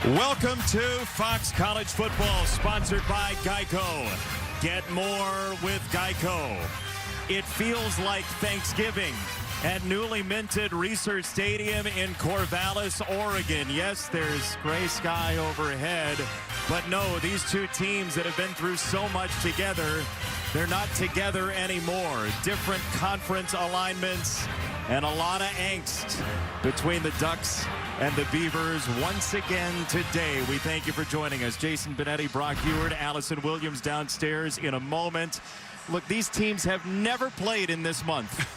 Welcome to Fox College Football, sponsored by Geico. Get more with Geico. It feels like Thanksgiving at newly minted Research Stadium in Corvallis, Oregon. Yes, there's gray sky overhead, but no, these two teams that have been through so much together, they're not together anymore. Different conference alignments and a lot of angst between the Ducks and the Beavers once again today. We thank you for joining us. Jason Benetti, Brock Eward, Allison Williams downstairs in a moment. Look, these teams have never played in this month,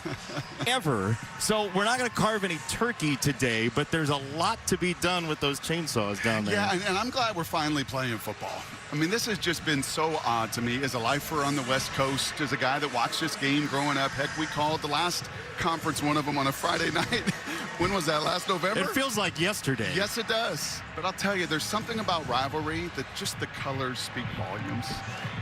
ever. So we're not going to carve any turkey today, but there's a lot to be done with those chainsaws down there. Yeah, and I'm glad we're finally playing football. I mean, this has just been so odd to me as a lifer on the West Coast, as a guy that watched this game growing up. Heck, we called the last conference one of them on a Friday night. When was that, last November? It feels like yesterday. Yes, it does. But I'll tell you, there's something about rivalry that just the colors speak volumes.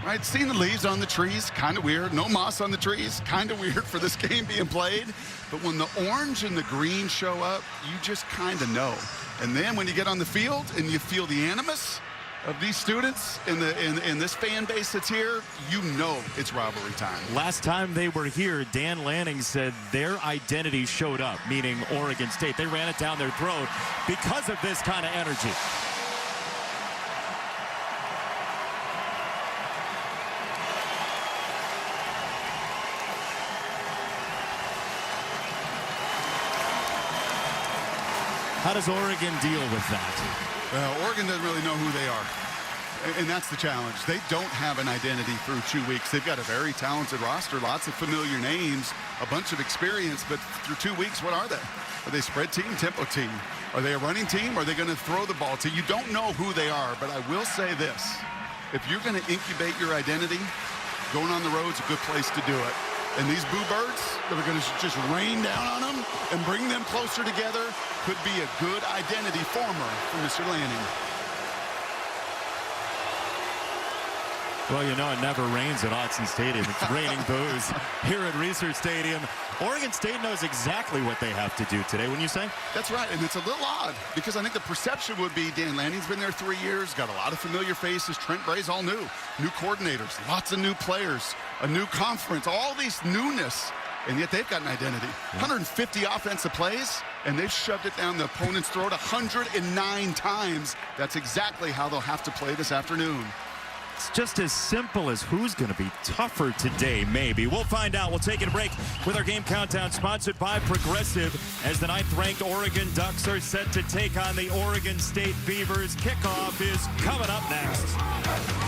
Right? Seeing the leaves on the trees, kind of weird. No moss on the trees, kind of weird for this game being played. But when the orange and the green show up, you just kind of know. And then when you get on the field and you feel the animus of these students in this fan base that's here, you know it's rivalry time. Last time they were here, Dan Lanning said their identity showed up, meaning Oregon State. They ran it down their throat because of this kind of energy. How does Oregon deal with that? Well, Oregon doesn't really know who they are. And that's the challenge. They don't have an identity through 2 weeks. They've got a very talented roster, lots of familiar names, a bunch of experience, but through 2 weeks, what are they? Are they spread team, tempo team? Are they a running team? Are they going to throw the ball to you? You don't know who they are, but I will say this. If you're going to incubate your identity, going on the road is a good place to do it. And these Boo Birds that are going to just rain down on them and bring them closer together could be a good identity former for Mr. Lanning. Well, you know, it never rains at Autzen Stadium. It's raining boos here at Research Stadium. Oregon State knows exactly what they have to do today, wouldn't you say? That's right, and it's a little odd because I think the perception would be Dan Lanning's been there 3 years, got a lot of familiar faces. Trent Bray's all new coordinators, lots of new players, a new conference, all these newness, and yet they've got an identity. 150 offensive plays, and they've shoved it down the opponent's throat 109 times. That's exactly how they'll have to play this afternoon. It's just as simple as who's going to be tougher today, maybe. We'll find out. We'll take a break with our game countdown, sponsored by Progressive, as the 9th-ranked Oregon Ducks are set to take on the Oregon State Beavers. Kickoff is coming up next.